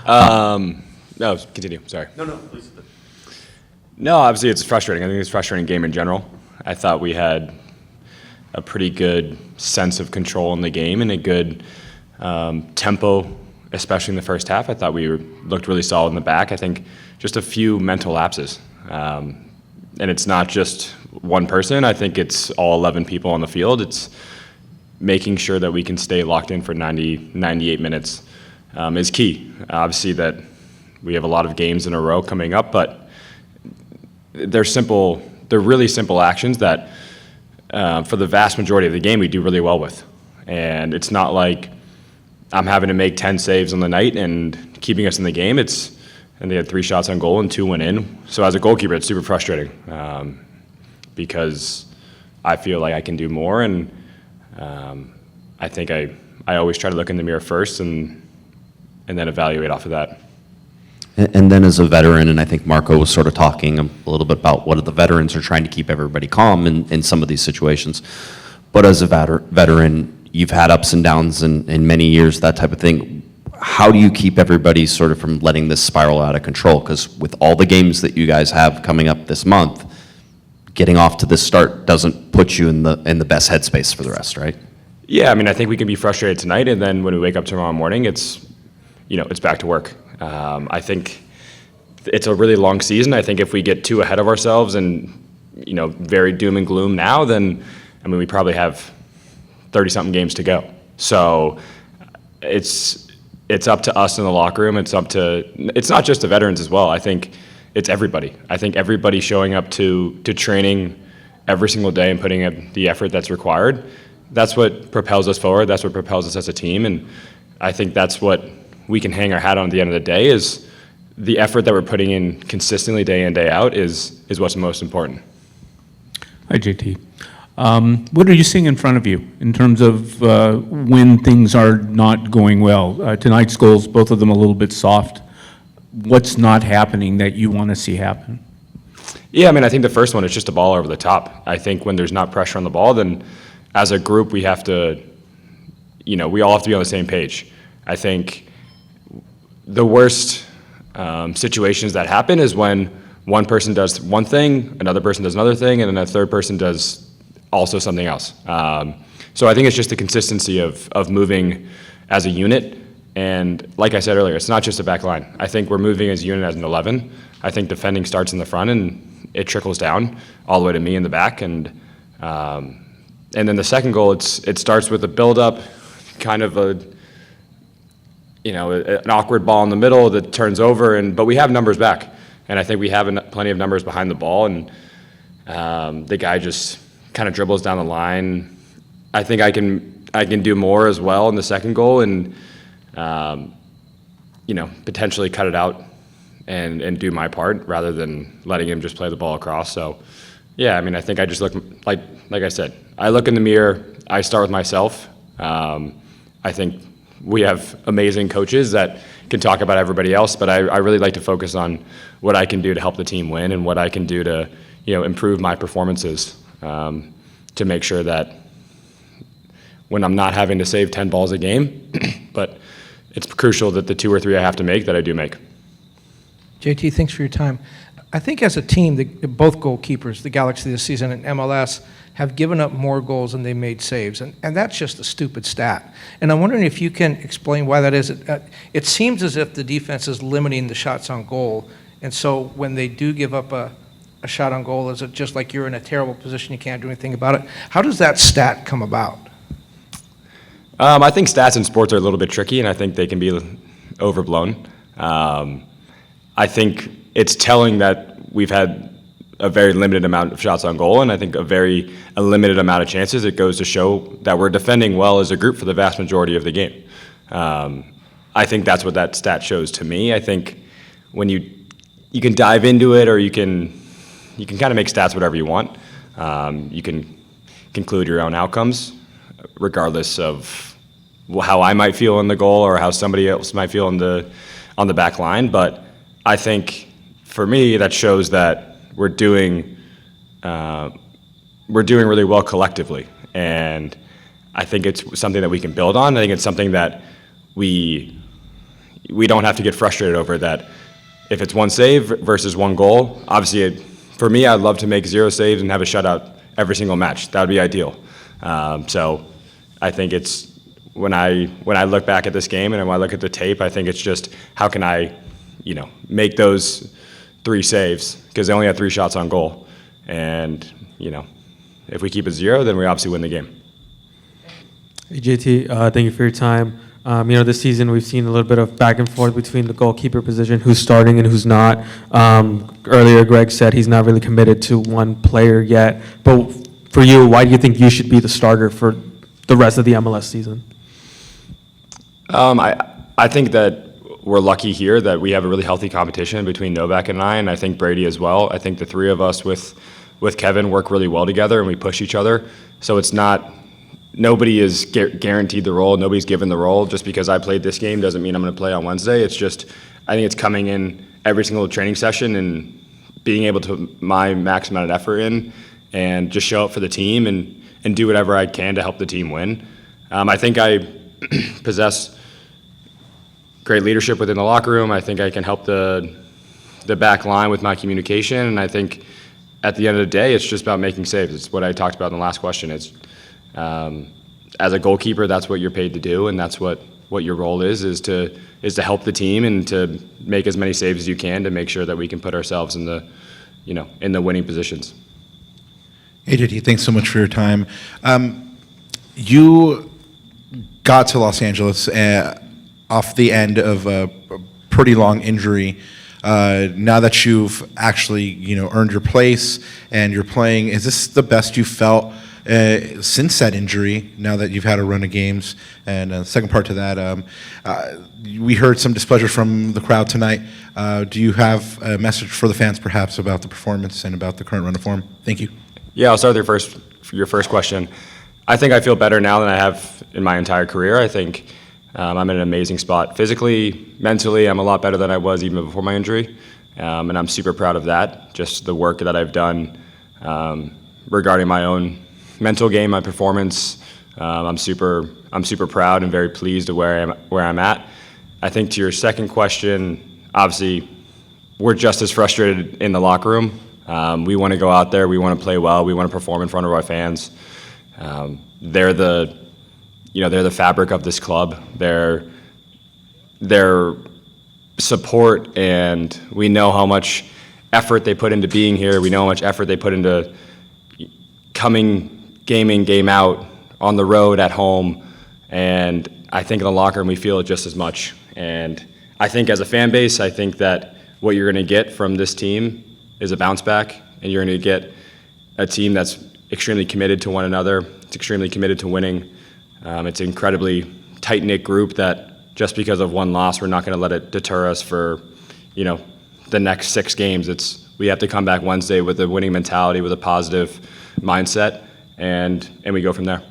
No, continue. Sorry. No, please. No, obviously it's frustrating. I think it's a frustrating game in general. I thought we had a pretty good sense of control in the game and a good tempo, especially in the first half. I thought we looked really solid in the back. I think just a few mental lapses. And it's not just one person. I think it's all 11 people on the field. It's making sure that we can stay locked in for 98 minutes is key. Obviously that we have a lot of games in a row coming up, but they're really simple actions that for the vast majority of the game we do really well with. And it's not like I'm having to make 10 saves on the night and keeping us in the game. And they had 3 shots on goal and 2 went in. So as a goalkeeper, it's super frustrating because I feel like I can do more, and I think I always try to look in the mirror first and then evaluate off of that. And then as a veteran, and I think Marco was sort of talking a little bit about what the veterans are trying to keep everybody calm in some of these situations. But as a veteran, you've had ups and downs in many years, that type of thing. How do you keep everybody sort of from letting this spiral out of control? Because with all the games that you guys have coming up this month, getting off to this start doesn't put you in the best headspace for the rest, right? Yeah, I mean, I think we can be frustrated tonight, and then when we wake up tomorrow morning, it's back to work. I think it's a really long season. I think if we get too ahead of ourselves and, very doom and gloom now, then, I mean, we probably have 30-something games to go. So it's up to us in the locker room. It's not just the veterans as well. I think it's everybody. I think everybody showing up to training every single day and putting in the effort that's required. That's what propels us forward. That's what propels us as a team. And I think that's what we can hang our hat on at the end of the day is the effort that we're putting in consistently day in, day out is what's most important. Hi, JT. What are you seeing in front of you in terms of when things are not going well? Tonight's goals, both of them a little bit soft. What's not happening that you want to see happen? Yeah, I mean, I think the first one is just a ball over the top. I think when there's not pressure on the ball, then as a group we have to, we all have to be on the same page. I think the worst situations that happen is when one person does one thing, another person does another thing, and then a third person does also something else. So I think it's just the consistency of moving as a unit. And like I said earlier, it's not just a back line. I think we're moving as a unit as an 11. I think defending starts in the front and it trickles down all the way to me in the back. And then the second goal, it starts with a build-up, kind of an awkward ball in the middle that turns over, but we have numbers back. And I think we have plenty of numbers behind the ball, and the guy just kind of dribbles down the line. I think I can do more as well in the second goal and, potentially cut it out and do my part rather than letting him just play the ball across. So, yeah, I mean, I think I just look, like I said, I look in the mirror, I start with myself. I think we have amazing coaches that can talk about everybody else, but I really like to focus on what I can do to help the team win and what I can do to, improve my performances to make sure that when I'm not having to save 10 balls a game, but it's crucial that the 2 or 3 I have to make, that I do make. JT, thanks for your time. I think as a team, both goalkeepers, the Galaxy this season and MLS, have given up more goals than they made saves, and that's just a stupid stat. And I'm wondering if you can explain why that is. It seems as if the defense is limiting the shots on goal, and so when they do give up a shot on goal, is it just like you're in a terrible position, you can't do anything about it? How does that stat come about? I think stats in sports are a little bit tricky, and I think they can be overblown. I think it's telling that we've had a very limited amount of shots on goal, and I think a limited amount of chances. It goes to show that we're defending well as a group for the vast majority of the game. I think that's what that stat shows to me. I think when you can dive into it, or you can kind of make stats whatever you want. You can conclude your own outcomes, regardless of how I might feel in the goal or how somebody else might feel on the back line. But I think for me, that shows that we're doing really well collectively, and I think it's something that we can build on. I think it's something that we we don't have to get frustrated over that. If it's one save versus one goal, obviously, for me, I'd love to make 0 saves and have a shutout every single match. That would be ideal. So I think it's when I look back at this game and when I look at the tape, I think it's just how can I, make those 3 saves because they only had 3 shots on goal, and if we keep it 0, then we obviously win the game. Hey, JT, thank you for your time. This season we've seen a little bit of back and forth between the goalkeeper position, who's starting and who's not. Earlier, Greg said he's not really committed to one player yet. But for you, why do you think you should be the starter for the rest of the MLS season? I think that we're lucky here that we have a really healthy competition between Novak and I think Brady as well. I think the 3 of us with Kevin work really well together and we push each other. So it's not. Nobody is guaranteed the role. Nobody's given the role. Just because I played this game doesn't mean I'm going to play on Wednesday. It's just, I think it's coming in every single training session and being able to put my max amount of effort in and just show up for the team and do whatever I can to help the team win. I think I possess great leadership within the locker room. I think I can help the back line with my communication. And I think at the end of the day, it's just about making saves. It's what I talked about in the last question. It's as a goalkeeper, that's what you're paid to do, and that's what your role is to help the team and to make as many saves as you can to make sure that we can put ourselves in the winning positions. Hey, JT, thanks so much for your time. You got to Los Angeles off the end of a pretty long injury. Now that you've actually, earned your place and you're playing, is this the best you felt since that injury, now that you've had a run of games? And the second part to that, we heard some displeasure from the crowd tonight. Do you have a message for the fans, perhaps, about the performance and about the current run of form? Thank you. Yeah, I'll start with your first question. I think I feel better now than I have in my entire career. I think I'm in an amazing spot. Physically, mentally, I'm a lot better than I was even before my injury. And I'm super proud of that, just the work that I've done regarding my own mental game, my performance. I'm super proud and very pleased of where I'm at. I think to your second question, obviously, we're just as frustrated in the locker room. We want to go out there, we want to play well, we want to perform in front of our fans. They're the fabric of this club. Their support, and we know how much effort they put into being here. We know how much effort they put into coming game in, game out, on the road, at home, and I think in the locker room we feel it just as much. And I think as a fan base, I think that what you're going to get from this team is a bounce back, and you're going to get a team that's extremely committed to one another. It's extremely committed to winning. It's an incredibly tight-knit group that just because of one loss, we're not going to let it deter us for, the next 6 games. We have to come back Wednesday with a winning mentality, with a positive mindset, and we go from there.